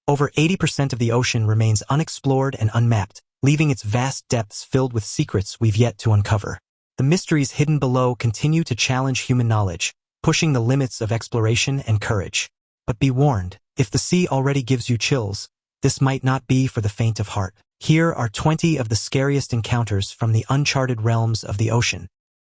Over 80% of the ocean remains unexplored and unmapped, leaving its vast depths filled with secrets we've yet to uncover. The mysteries hidden below continue to challenge human knowledge, pushing the limits of exploration and courage. But be warned, if the sea already gives you chills, this might not be for the faint of heart. Here are 20 of the scariest encounters from the uncharted realms of the ocean.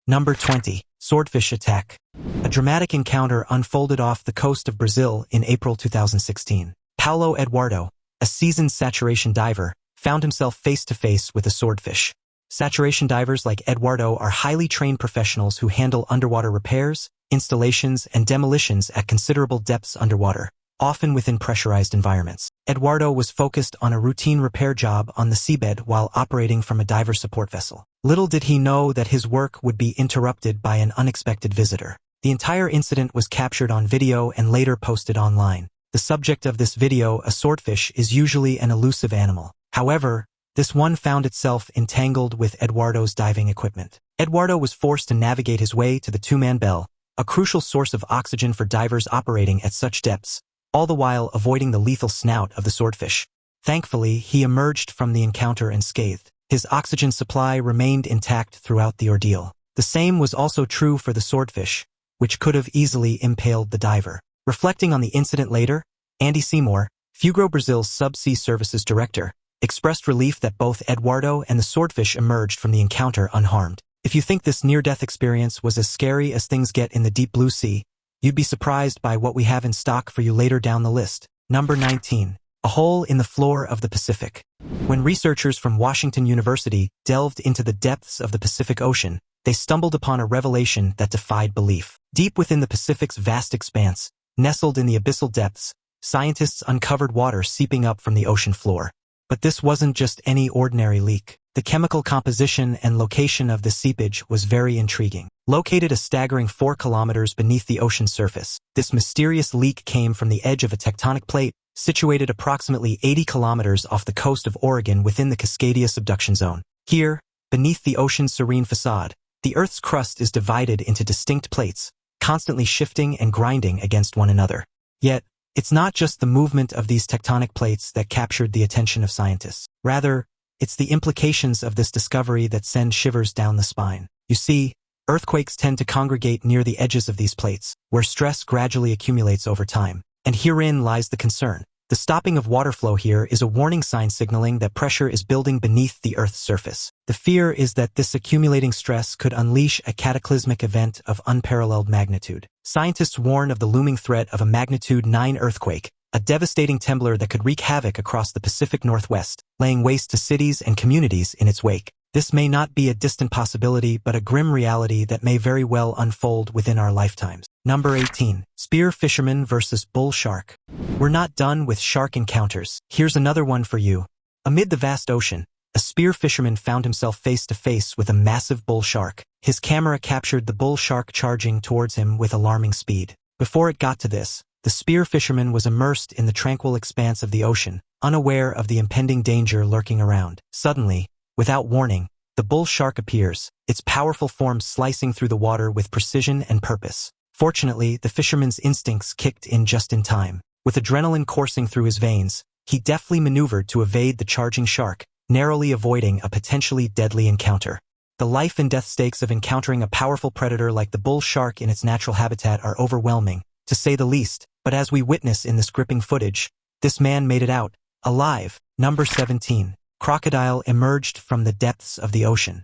Number 20. Swordfish attack. A dramatic encounter unfolded off the coast of Brazil in April 2016. Paulo Eduardo, a seasoned saturation diver, found himself face-to-face with a swordfish. Saturation divers like Eduardo are highly trained professionals who handle underwater repairs, installations, and demolitions at considerable depths underwater, often within pressurized environments. Eduardo was focused on a routine repair job on the seabed while operating from a diver support vessel. Little did he know that his work would be interrupted by an unexpected visitor. The entire incident was captured on video and later posted online. The subject of this video, a swordfish, is usually an elusive animal. However, this one found itself entangled with Eduardo's diving equipment. Eduardo was forced to navigate his way to the two-man bell, a crucial source of oxygen for divers operating at such depths, all the while avoiding the lethal snout of the swordfish. Thankfully, he emerged from the encounter unscathed. His oxygen supply remained intact throughout the ordeal. The same was also true for the swordfish, which could have easily impaled the diver. Reflecting on the incident later, Andy Seymour, Fugro Brazil's subsea services director, expressed relief that both Eduardo and the swordfish emerged from the encounter unharmed. If you think this near-death experience was as scary as things get in the deep blue sea, you'd be surprised by what we have in stock for you later down the list. Number 19. A hole in the floor of the Pacific. When researchers from Washington University delved into the depths of the Pacific Ocean, they stumbled upon a revelation that defied belief. Deep within the Pacific's vast expanse, nestled in the abyssal depths, scientists uncovered water seeping up from the ocean floor. But this wasn't just any ordinary leak. The chemical composition and location of the seepage was very intriguing. Located a staggering 4 kilometers beneath the ocean surface, this mysterious leak came from the edge of a tectonic plate situated approximately 80 kilometers off the coast of Oregon within the Cascadia subduction zone. Here, beneath the ocean's serene facade, the Earth's crust is divided into distinct plates, constantly shifting and grinding against one another. Yet, it's not just the movement of these tectonic plates that captured the attention of scientists. Rather, it's the implications of this discovery that send shivers down the spine. You see, earthquakes tend to congregate near the edges of these plates, where stress gradually accumulates over time. And herein lies the concern. The stopping of water flow here is a warning sign signaling that pressure is building beneath the Earth's surface. The fear is that this accumulating stress could unleash a cataclysmic event of unparalleled magnitude. Scientists warn of the looming threat of a magnitude 9 earthquake, a devastating temblor that could wreak havoc across the Pacific Northwest, laying waste to cities and communities in its wake. This may not be a distant possibility, but a grim reality that may very well unfold within our lifetimes. Number 18. Spear fisherman versus bull shark. We're not done with shark encounters. Here's another one for you. Amid the vast ocean, a spear fisherman found himself face-to-face with a massive bull shark. His camera captured the bull shark charging towards him with alarming speed. Before it got to this, the spear fisherman was immersed in the tranquil expanse of the ocean, unaware of the impending danger lurking around. Suddenly, without warning, the bull shark appears, its powerful form slicing through the water with precision and purpose. Fortunately, the fisherman's instincts kicked in just in time. With adrenaline coursing through his veins, he deftly maneuvered to evade the charging shark, narrowly avoiding a potentially deadly encounter. The life and death stakes of encountering a powerful predator like the bull shark in its natural habitat are overwhelming, to say the least, but as we witness in this gripping footage, this man made it out, alive. Number 17. Crocodile emerged from the depths of the ocean.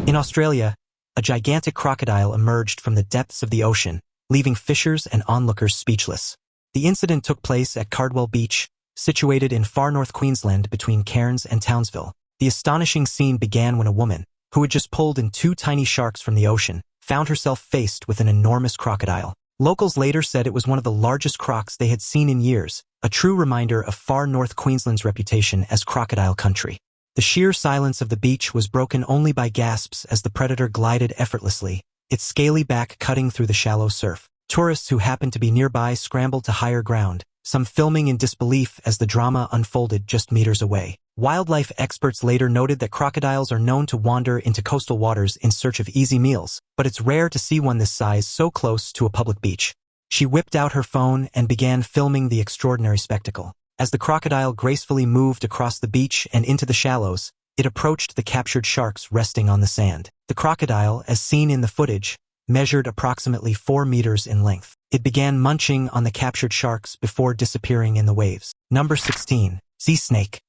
In Australia, a gigantic crocodile emerged from the depths of the ocean, leaving fishers and onlookers speechless. The incident took place at Cardwell Beach, situated in far north Queensland between Cairns and Townsville. The astonishing scene began when a woman, who had just pulled in 2 tiny sharks from the ocean, found herself faced with an enormous crocodile. Locals later said it was one of the largest crocs they had seen in years, a true reminder of far north Queensland's reputation as crocodile country. The sheer silence of the beach was broken only by gasps as the predator glided effortlessly, its scaly back cutting through the shallow surf. Tourists who happened to be nearby scrambled to higher ground, some filming in disbelief as the drama unfolded just meters away. Wildlife experts later noted that crocodiles are known to wander into coastal waters in search of easy meals, but it's rare to see one this size so close to a public beach. She whipped out her phone and began filming the extraordinary spectacle. As the crocodile gracefully moved across the beach and into the shallows, it approached the captured sharks resting on the sand. The crocodile, as seen in the footage, measured approximately 4 meters in length. It began munching on the captured sharks before disappearing in the waves. Number 16. Sea snake.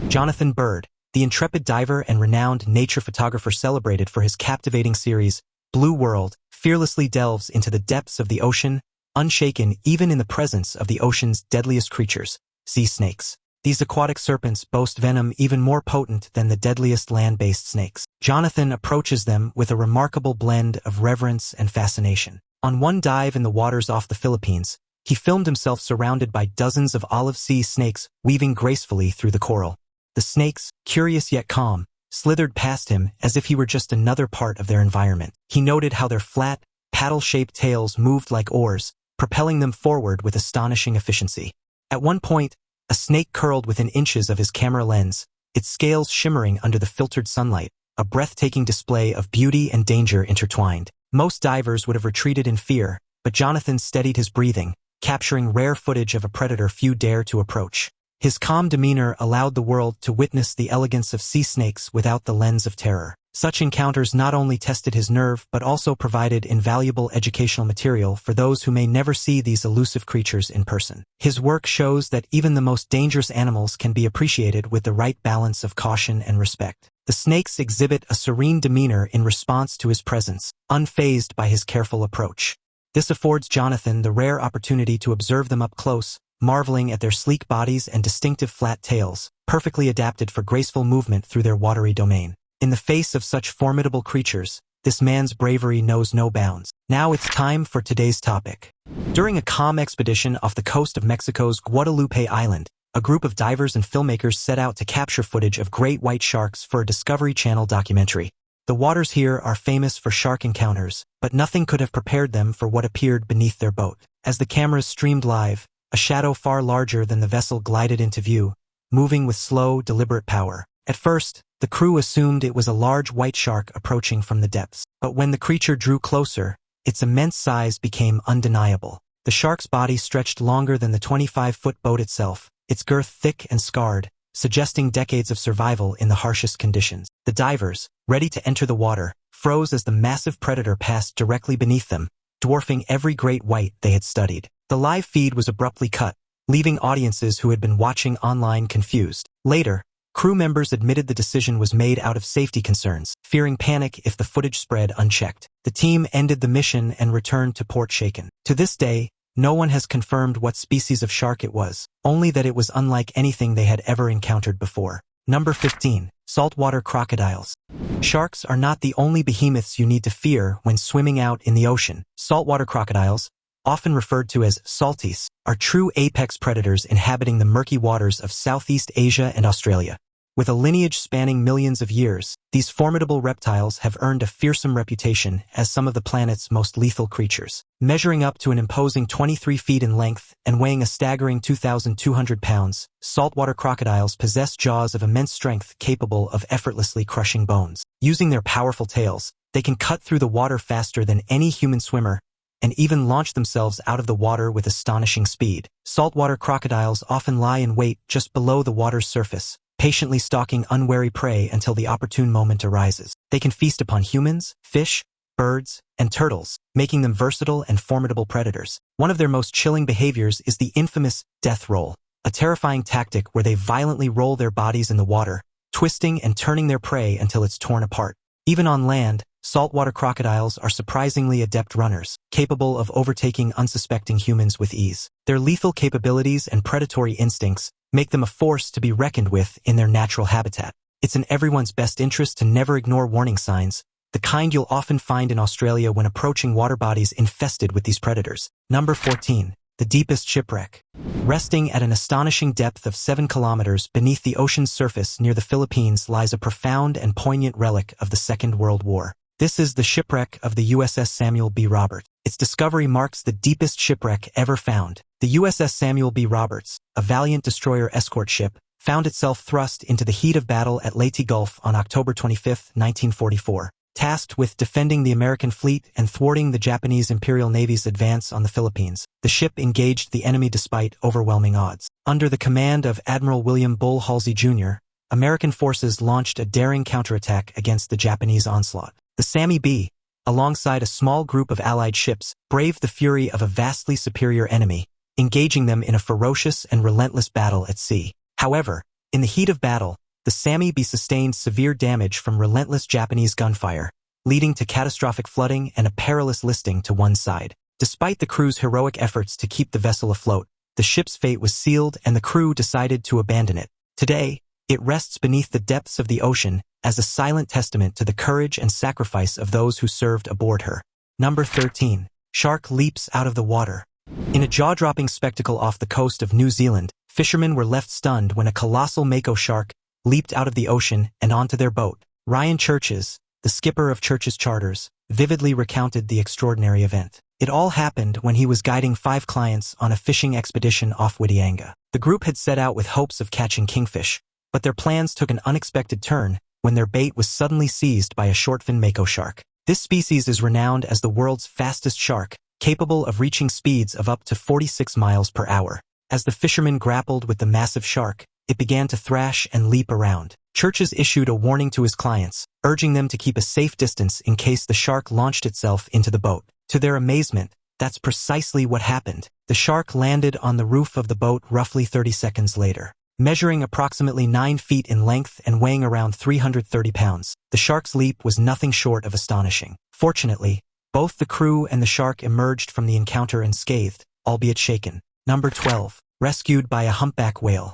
Jonathan Bird, the intrepid diver and renowned nature photographer celebrated for his captivating series, Blue World, fearlessly delves into the depths of the ocean, unshaken even in the presence of the ocean's deadliest creatures, sea snakes. These aquatic serpents boast venom even more potent than the deadliest land-based snakes. Jonathan approaches them with a remarkable blend of reverence and fascination. On one dive in the waters off the Philippines, he filmed himself surrounded by dozens of olive sea snakes weaving gracefully through the coral. The snakes, curious yet calm, slithered past him as if he were just another part of their environment. He noted how their flat, paddle-shaped tails moved like oars, propelling them forward with astonishing efficiency. At one point, a snake curled within inches of his camera lens, its scales shimmering under the filtered sunlight, a breathtaking display of beauty and danger intertwined. Most divers would have retreated in fear, but Jonathan steadied his breathing, capturing rare footage of a predator few dare to approach. His calm demeanor allowed the world to witness the elegance of sea snakes without the lens of terror. Such encounters not only tested his nerve but also provided invaluable educational material for those who may never see these elusive creatures in person. His work shows that even the most dangerous animals can be appreciated with the right balance of caution and respect. The snakes exhibit a serene demeanor in response to his presence, unfazed by his careful approach. This affords Jonathan the rare opportunity to observe them up close, marveling at their sleek bodies and distinctive flat tails, perfectly adapted for graceful movement through their watery domain. In the face of such formidable creatures, this man's bravery knows no bounds. Now it's time for today's topic. During a calm expedition off the coast of Mexico's Guadalupe Island, a group of divers and filmmakers set out to capture footage of great white sharks for a Discovery Channel documentary. The waters here are famous for shark encounters, but nothing could have prepared them for what appeared beneath their boat. As the cameras streamed live, a shadow far larger than the vessel glided into view, moving with slow, deliberate power. At first, the crew assumed it was a large white shark approaching from the depths. But when the creature drew closer, its immense size became undeniable. The shark's body stretched longer than the 25-foot boat itself, its girth thick and scarred, suggesting decades of survival in the harshest conditions. The divers, ready to enter the water, froze as the massive predator passed directly beneath them, dwarfing every great white they had studied. The live feed was abruptly cut, leaving audiences who had been watching online confused. Later, crew members admitted the decision was made out of safety concerns, fearing panic if the footage spread unchecked. The team ended the mission and returned to port shaken. To this day, no one has confirmed what species of shark it was, only that it was unlike anything they had ever encountered before. Number 15. Saltwater crocodiles. Sharks are not the only behemoths you need to fear when swimming out in the ocean. Saltwater crocodiles, often referred to as salties, are true apex predators inhabiting the murky waters of Southeast Asia and Australia. With a lineage spanning millions of years, these formidable reptiles have earned a fearsome reputation as some of the planet's most lethal creatures. Measuring up to an imposing 23 feet in length and weighing a staggering 2,200 pounds, saltwater crocodiles possess jaws of immense strength capable of effortlessly crushing bones. Using their powerful tails, they can cut through the water faster than any human swimmer and even launch themselves out of the water with astonishing speed. Saltwater crocodiles often lie in wait just below the water's surface, patiently stalking unwary prey until the opportune moment arises. They can feast upon humans, fish, birds, and turtles, making them versatile and formidable predators. One of their most chilling behaviors is the infamous death roll, a terrifying tactic where they violently roll their bodies in the water, twisting and turning their prey until it's torn apart. Even on land, saltwater crocodiles are surprisingly adept runners, capable of overtaking unsuspecting humans with ease. Their lethal capabilities and predatory instincts make them a force to be reckoned with in their natural habitat. It's in everyone's best interest to never ignore warning signs, the kind you'll often find in Australia when approaching water bodies infested with these predators. Number 14. The deepest shipwreck. Resting at an astonishing depth of 7 kilometers beneath the ocean's surface near the Philippines lies a profound and poignant relic of the Second World War. This is the shipwreck of the USS Samuel B. Roberts. Its discovery marks the deepest shipwreck ever found. The USS Samuel B. Roberts, a valiant destroyer escort ship, found itself thrust into the heat of battle at Leyte Gulf on October 25, 1944. Tasked with defending the American fleet and thwarting the Japanese Imperial Navy's advance on the Philippines, the ship engaged the enemy despite overwhelming odds. Under the command of Admiral William Bull Halsey Jr., American forces launched a daring counterattack against the Japanese onslaught. The Sammy B, alongside a small group of Allied ships, braved the fury of a vastly superior enemy, engaging them in a ferocious and relentless battle at sea. However, in the heat of battle, the Sammy B sustained severe damage from relentless Japanese gunfire, leading to catastrophic flooding and a perilous listing to one side. Despite the crew's heroic efforts to keep the vessel afloat, the ship's fate was sealed and the crew decided to abandon it. Today, it rests beneath the depths of the ocean as a silent testament to the courage and sacrifice of those who served aboard her. Number 13. Shark leaps out of the water. In a jaw-dropping spectacle off the coast of New Zealand, fishermen were left stunned when a colossal mako shark leaped out of the ocean and onto their boat. Ryan Churches, the skipper of Churches Charters, vividly recounted the extraordinary event. It all happened when he was guiding 5 clients on a fishing expedition off Whitianga. The group had set out with hopes of catching kingfish, but their plans took an unexpected turn when their bait was suddenly seized by a shortfin mako shark. This species is renowned as the world's fastest shark, capable of reaching speeds of up to 46 miles per hour. As the fishermen grappled with the massive shark, it began to thrash and leap around. Churches issued a warning to his clients, urging them to keep a safe distance in case the shark launched itself into the boat. To their amazement, that's precisely what happened. The shark landed on the roof of the boat roughly 30 seconds later. Measuring approximately 9 feet in length and weighing around 330 pounds, the shark's leap was nothing short of astonishing. Fortunately, both the crew and the shark emerged from the encounter unscathed, albeit shaken. Number 12. Rescued by a humpback whale.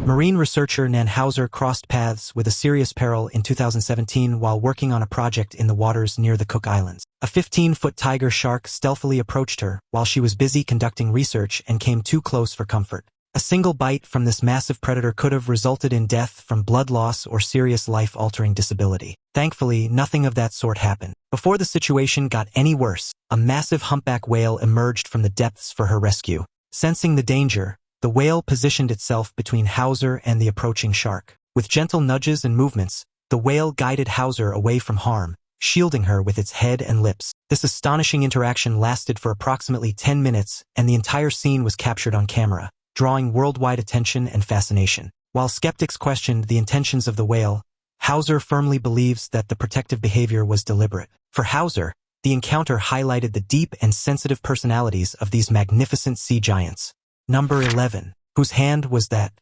Marine researcher Nan Hauser crossed paths with a serious peril in 2017 while working on a project in the waters near the Cook Islands. A 15-foot tiger shark stealthily approached her while she was busy conducting research and came too close for comfort. A single bite from this massive predator could have resulted in death from blood loss or serious life-altering disability. Thankfully, nothing of that sort happened. Before the situation got any worse, a massive humpback whale emerged from the depths for her rescue. Sensing the danger, the whale positioned itself between Hauser and the approaching shark. With gentle nudges and movements, the whale guided Hauser away from harm, shielding her with its head and lips. This astonishing interaction lasted for approximately 10 minutes, and the entire scene was captured on camera, drawing worldwide attention and fascination. While skeptics questioned the intentions of the whale, Hauser firmly believes that the protective behavior was deliberate. For Hauser, the encounter highlighted the deep and sensitive personalities of these magnificent sea giants. Number 11. Whose hand was that?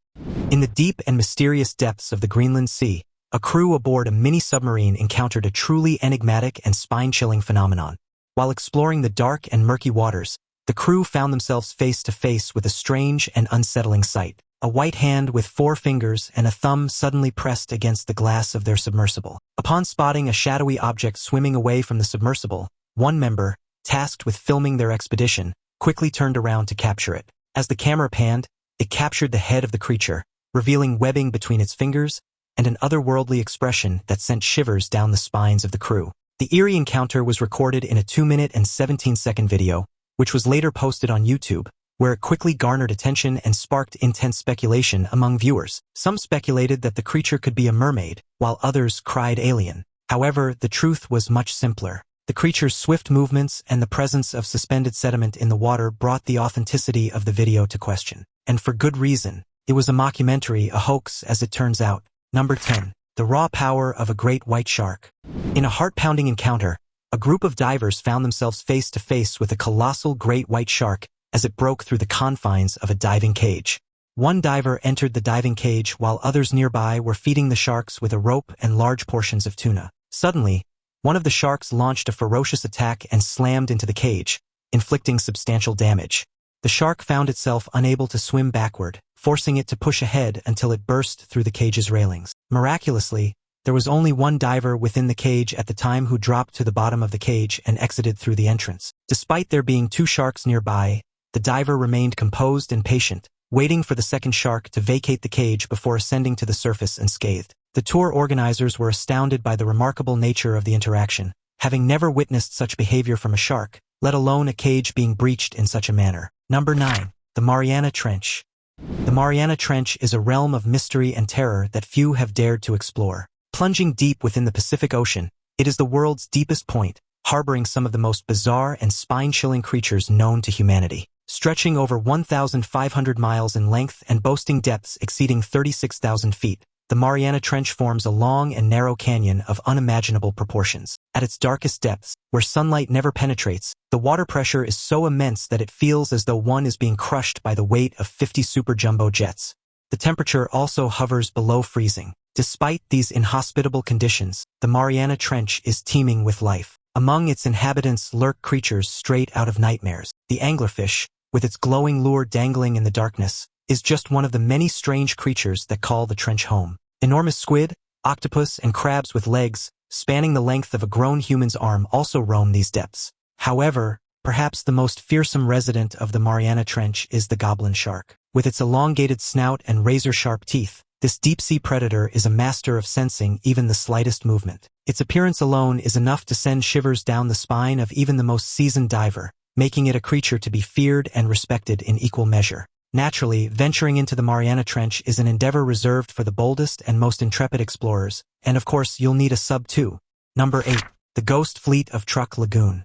In the deep and mysterious depths of the Greenland Sea, a crew aboard a mini-submarine encountered a truly enigmatic and spine-chilling phenomenon. While exploring the dark and murky waters, the crew found themselves face to face with a strange and unsettling sight. A white hand with 4 fingers and a thumb suddenly pressed against the glass of their submersible. Upon spotting a shadowy object swimming away from the submersible, one member, tasked with filming their expedition, quickly turned around to capture it. As the camera panned, it captured the head of the creature, revealing webbing between its fingers and an otherworldly expression that sent shivers down the spines of the crew. The eerie encounter was recorded in a 2-minute and 17-second video, which was later posted on YouTube, where it quickly garnered attention and sparked intense speculation among viewers. Some speculated that the creature could be a mermaid, while others cried alien. However, the truth was much simpler. The creature's swift movements and the presence of suspended sediment in the water brought the authenticity of the video to question. And for good reason. It was a mockumentary, a hoax as it turns out. Number 10. The raw power of a great white shark. In a heart-pounding encounter, a group of divers found themselves face to face with a colossal great white shark as it broke through the confines of a diving cage. One diver entered the diving cage while others nearby were feeding the sharks with a rope and large portions of tuna. Suddenly, one of the sharks launched a ferocious attack and slammed into the cage, inflicting substantial damage. The shark found itself unable to swim backward, forcing it to push ahead until it burst through the cage's railings. Miraculously, there was only one diver within the cage at the time who dropped to the bottom of the cage and exited through the entrance. Despite there being 2 sharks nearby, the diver remained composed and patient, waiting for the second shark to vacate the cage before ascending to the surface unscathed. The tour organizers were astounded by the remarkable nature of the interaction, having never witnessed such behavior from a shark, let alone a cage being breached in such a manner. Number 9. The Mariana Trench. The Mariana Trench is a realm of mystery and terror that few have dared to explore. Plunging deep within the Pacific Ocean, it is the world's deepest point, harboring some of the most bizarre and spine-chilling creatures known to humanity. stretching over 1,500 miles in length and boasting depths exceeding 36,000 feet. The Mariana Trench forms a long and narrow canyon of unimaginable proportions. At its darkest depths, where sunlight never penetrates, the water pressure is so immense that it feels as though one is being crushed by the weight of 50 super jumbo jets. The temperature also hovers below freezing. Despite these inhospitable conditions, the Mariana Trench is teeming with life. Among its inhabitants lurk creatures straight out of nightmares. The anglerfish, with its glowing lure dangling in the darkness, is just one of the many strange creatures that call the trench home. Enormous squid, octopus, and crabs with legs, spanning the length of a grown human's arm, also roam these depths. However, perhaps the most fearsome resident of the Mariana Trench is the goblin shark. With its elongated snout and razor-sharp teeth, this deep-sea predator is a master of sensing even the slightest movement. Its appearance alone is enough to send shivers down the spine of even the most seasoned diver, making it a creature to be feared and respected in equal measure. Naturally, venturing into the Mariana Trench is an endeavor reserved for the boldest and most intrepid explorers, and of course you'll need a sub too. Number 8. The Ghost Fleet of Truk Lagoon.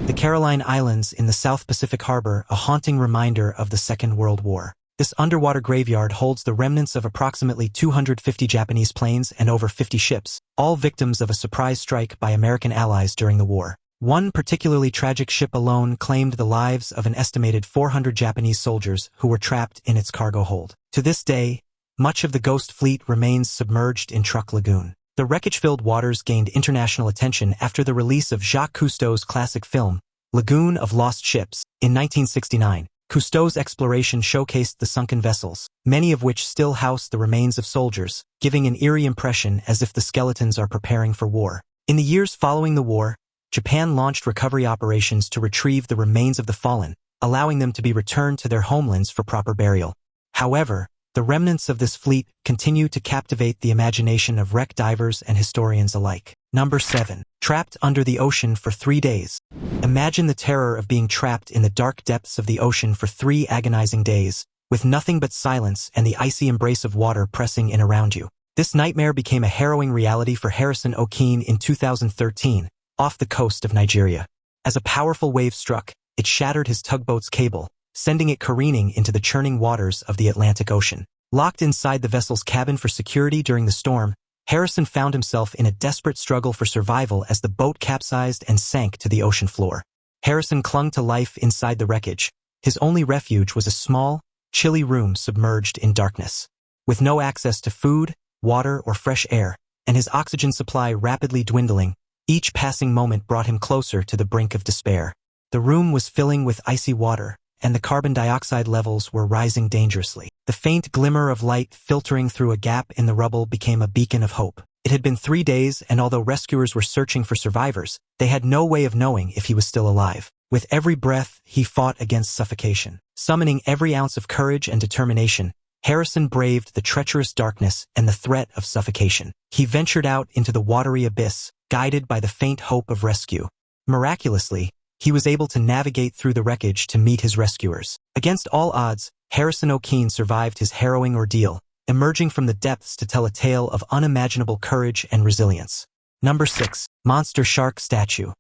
The Caroline Islands in the South Pacific Harbor, a haunting reminder of the Second World War. This underwater graveyard holds the remnants of approximately 250 Japanese planes and over 50 ships, all victims of a surprise strike by American allies during the war. One particularly tragic ship alone claimed the lives of an estimated 400 Japanese soldiers who were trapped in its cargo hold. To this day, much of the Ghost Fleet remains submerged in Truk Lagoon. The wreckage-filled waters gained international attention after the release of Jacques Cousteau's classic film, Lagoon of Lost Ships, in 1969. Cousteau's exploration showcased the sunken vessels, many of which still house the remains of soldiers, giving an eerie impression as if the skeletons are preparing for war. In the years following the war, Japan launched recovery operations to retrieve the remains of the fallen, allowing them to be returned to their homelands for proper burial. However, the remnants of this fleet continue to captivate the imagination of wreck divers and historians alike. Number 7. Trapped under the ocean for 3 days. Imagine the terror of being trapped in the dark depths of the ocean for 3 agonizing days, with nothing but silence and the icy embrace of water pressing in around you. This nightmare became a harrowing reality for Harrison O'Keefe in 2013, off the coast of Nigeria. As a powerful wave struck, it shattered his tugboat's cable, sending it careening into the churning waters of the Atlantic Ocean. Locked inside the vessel's cabin for security during the storm, Harrison found himself in a desperate struggle for survival as the boat capsized and sank to the ocean floor. Harrison clung to life inside the wreckage. His only refuge was a small, chilly room submerged in darkness. With no access to food, water, or fresh air, and his oxygen supply rapidly dwindling, each passing moment brought him closer to the brink of despair. The room was filling with icy water, and the carbon dioxide levels were rising dangerously. The faint glimmer of light filtering through a gap in the rubble became a beacon of hope. It had been 3 days, and although rescuers were searching for survivors, they had no way of knowing if he was still alive. With every breath, he fought against suffocation. Summoning every ounce of courage and determination, Harrison braved the treacherous darkness and the threat of suffocation. He ventured out into the watery abyss, guided by the faint hope of rescue. Miraculously, he was able to navigate through the wreckage to meet his rescuers. Against all odds, Harrison O'Keefe survived his harrowing ordeal, emerging from the depths to tell a tale of unimaginable courage and resilience. Number 6. Monster Shark Statue.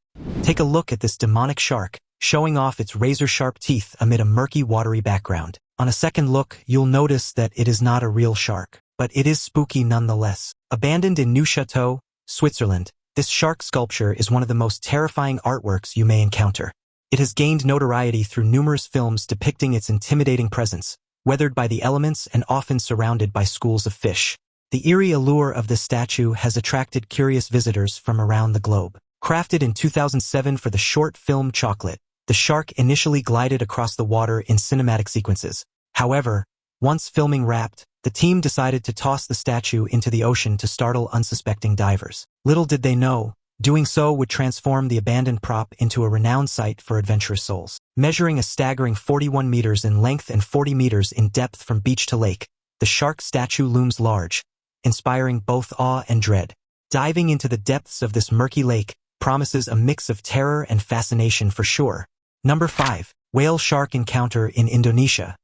Take a look at this demonic shark, showing off its razor-sharp teeth amid a murky watery background. On a second look, you'll notice that it is not a real shark, but it is spooky nonetheless. Abandoned in Neuchâtel, Switzerland, this shark sculpture is one of the most terrifying artworks you may encounter. It has gained notoriety through numerous films depicting its intimidating presence, weathered by the elements and often surrounded by schools of fish. The eerie allure of this statue has attracted curious visitors from around the globe. Crafted in 2007 for the short film Chocolate, the shark initially glided across the water in cinematic sequences. However, once filming wrapped, the team decided to toss the statue into the ocean to startle unsuspecting divers. Little did they know, doing so would transform the abandoned prop into a renowned sight for adventurous souls. Measuring a staggering 41 meters in length and 40 meters in depth from beach to lake, the shark statue looms large, inspiring both awe and dread. Diving into the depths of this murky lake promises a mix of terror and fascination for sure. Number 5. Whale Shark Encounter in Indonesia.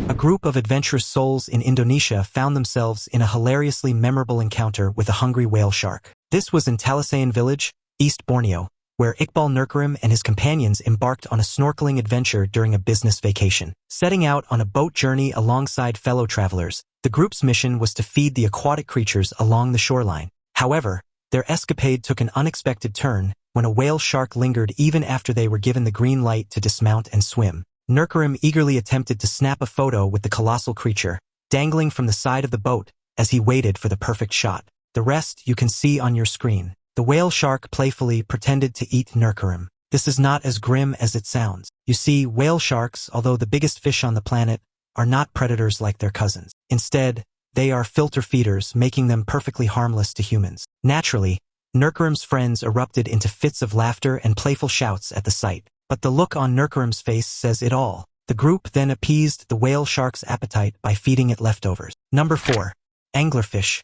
A group of adventurous souls in Indonesia found themselves in a hilariously memorable encounter with a hungry whale shark. This was in Talisayan Village, East Borneo, where Iqbal Nurkarim and his companions embarked on a snorkeling adventure during a business vacation. Setting out on a boat journey alongside fellow travelers, the group's mission was to feed the aquatic creatures along the shoreline. However, their escapade took an unexpected turn when a whale shark lingered even after they were given the green light to dismount and swim. Nurkarim eagerly attempted to snap a photo with the colossal creature, dangling from the side of the boat as he waited for the perfect shot. The rest you can see on your screen. The whale shark playfully pretended to eat Nurkarim. This is not as grim as it sounds. You see, whale sharks, although the biggest fish on the planet, are not predators like their cousins. Instead, they are filter feeders, making them perfectly harmless to humans. Naturally, Nurkarim's friends erupted into fits of laughter and playful shouts at the sight. But the look on Nurkarim's face says it all. The group then appeased the whale shark's appetite by feeding it leftovers. Number 4. Anglerfish.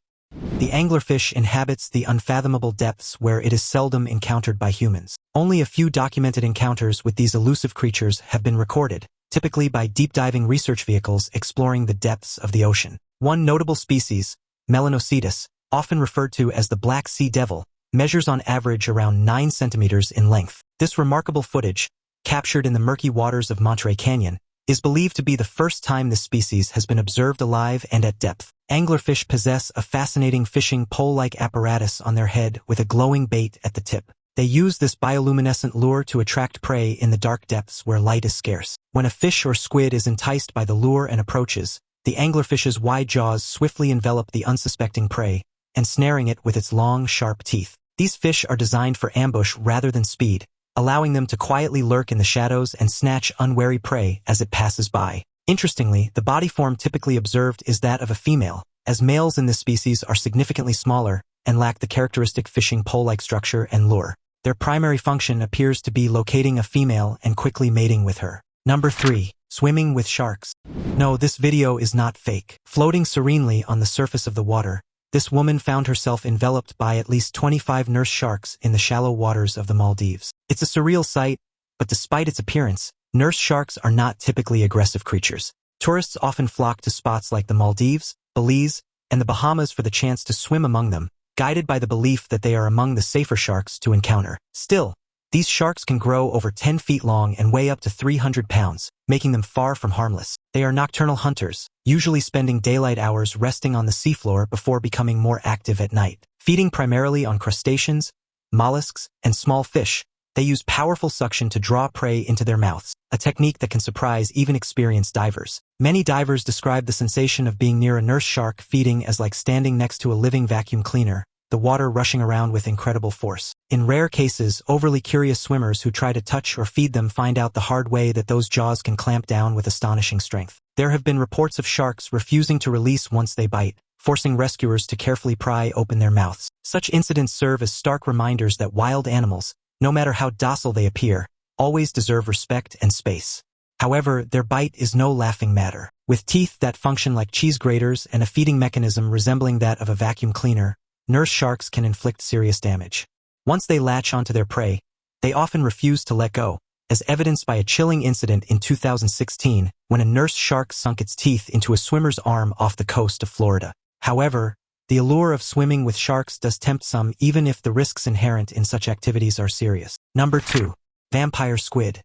The anglerfish inhabits the unfathomable depths where it is seldom encountered by humans. Only a few documented encounters with these elusive creatures have been recorded, typically by deep-diving research vehicles exploring the depths of the ocean. One notable species, Melanocetus, often referred to as the Black Sea Devil, measures on average around 9 centimeters in length. This remarkable footage, captured in the murky waters of Monterey Canyon, is believed to be the first time this species has been observed alive and at depth. Anglerfish possess a fascinating fishing pole-like apparatus on their head with a glowing bait at the tip. They use this bioluminescent lure to attract prey in the dark depths where light is scarce. When a fish or squid is enticed by the lure and approaches, the anglerfish's wide jaws swiftly envelop the unsuspecting prey, ensnaring it with its long, sharp teeth. These fish are designed for ambush rather than speed, allowing them to quietly lurk in the shadows and snatch unwary prey as it passes by. Interestingly, the body form typically observed is that of a female, as males in this species are significantly smaller and lack the characteristic fishing pole-like structure and lure. Their primary function appears to be locating a female and quickly mating with her. Number 3. Swimming with sharks. No, this video is not fake. Floating serenely on the surface of the water, this woman found herself enveloped by at least 25 nurse sharks in the shallow waters of the Maldives. It's a surreal sight, but despite its appearance, nurse sharks are not typically aggressive creatures. Tourists often flock to spots like the Maldives, Belize, and the Bahamas for the chance to swim among them, guided by the belief that they are among the safer sharks to encounter. Still, these sharks can grow over 10 feet long and weigh up to 300 pounds, making them far from harmless. They are nocturnal hunters, usually spending daylight hours resting on the seafloor before becoming more active at night. Feeding primarily on crustaceans, mollusks, and small fish, they use powerful suction to draw prey into their mouths, a technique that can surprise even experienced divers. Many divers describe the sensation of being near a nurse shark feeding as like standing next to a living vacuum cleaner, the water rushing around with incredible force. In rare cases, overly curious swimmers who try to touch or feed them find out the hard way that those jaws can clamp down with astonishing strength. There have been reports of sharks refusing to release once they bite, forcing rescuers to carefully pry open their mouths. Such incidents serve as stark reminders that wild animals, no matter how docile they appear, always deserve respect and space. However, their bite is no laughing matter. With teeth that function like cheese graters and a feeding mechanism resembling that of a vacuum cleaner, nurse sharks can inflict serious damage. Once they latch onto their prey, they often refuse to let go, as evidenced by a chilling incident in 2016 when a nurse shark sunk its teeth into a swimmer's arm off the coast of Florida. However, the allure of swimming with sharks does tempt some even if the risks inherent in such activities are serious. Number 2. Vampire squid.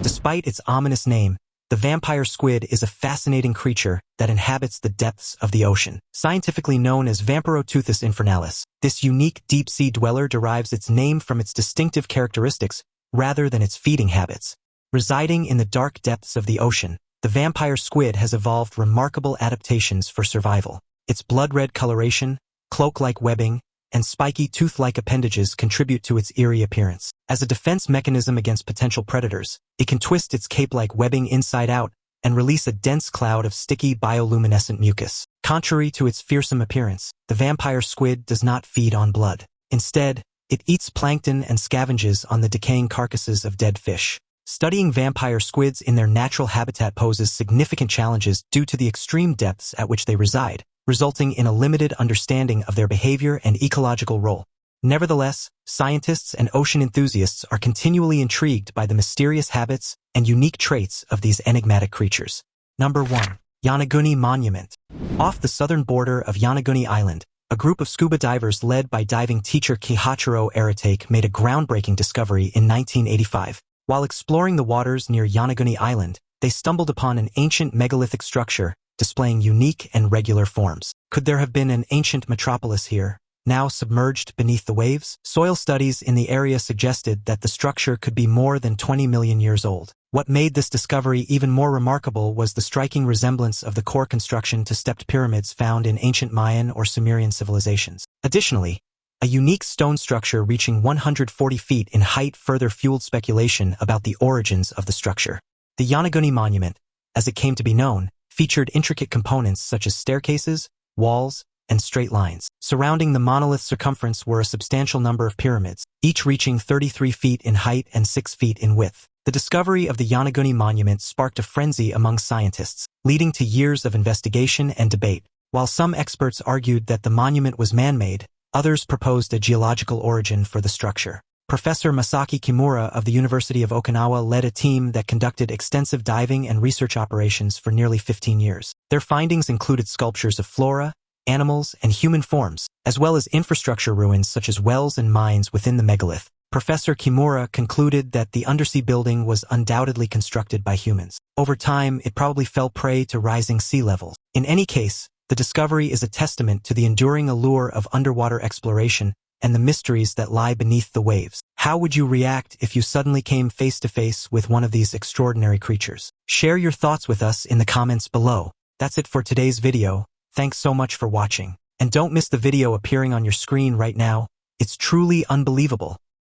Despite its ominous name, the vampire squid is a fascinating creature that inhabits the depths of the ocean. Scientifically known as Vampirotuthis infernalis, this unique deep-sea dweller derives its name from its distinctive characteristics rather than its feeding habits. Residing in the dark depths of the ocean, the vampire squid has evolved remarkable adaptations for survival. Its blood-red coloration, cloak-like webbing, and spiky tooth-like appendages contribute to its eerie appearance. As a defense mechanism against potential predators, it can twist its cape-like webbing inside out and release a dense cloud of sticky bioluminescent mucus. Contrary to its fearsome appearance, the vampire squid does not feed on blood. Instead, it eats plankton and scavenges on the decaying carcasses of dead fish. Studying vampire squids in their natural habitat poses significant challenges due to the extreme depths at which they reside, resulting in a limited understanding of their behavior and ecological role. Nevertheless, scientists and ocean enthusiasts are continually intrigued by the mysterious habits and unique traits of these enigmatic creatures. Number 1. Yonaguni Monument. Off the southern border of Yonaguni Island, a group of scuba divers led by diving teacher Kihachiro Aratake made a groundbreaking discovery in 1985. While exploring the waters near Yonaguni Island, they stumbled upon an ancient megalithic structure displaying unique and regular forms. Could there have been an ancient metropolis here, now submerged beneath the waves? Soil studies in the area suggested that the structure could be more than 20 million years old. What made this discovery even more remarkable was the striking resemblance of the core construction to stepped pyramids found in ancient Mayan or Sumerian civilizations. Additionally, a unique stone structure reaching 140 feet in height further fueled speculation about the origins of the structure. The Yonaguni Monument, as it came to be known, featured intricate components such as staircases, walls, and straight lines. Surrounding the monolith's circumference were a substantial number of pyramids, each reaching 33 feet in height and 6 feet in width. The discovery of the Yonaguni Monument sparked a frenzy among scientists, leading to years of investigation and debate. While some experts argued that the monument was man-made, others proposed a geological origin for the structure. Professor Masaki Kimura of the University of Okinawa led a team that conducted extensive diving and research operations for nearly 15 years. Their findings included sculptures of flora, animals, and human forms, as well as infrastructure ruins such as wells and mines within the megalith. Professor Kimura concluded that the undersea building was undoubtedly constructed by humans. Over time, it probably fell prey to rising sea levels. In any case, the discovery is a testament to the enduring allure of underwater exploration and the mysteries that lie beneath the waves. How would you react if you suddenly came face to face with one of these extraordinary creatures? Share your thoughts with us in the comments below. That's it for today's video. Thanks so much for watching. And don't miss the video appearing on your screen right now. It's truly unbelievable.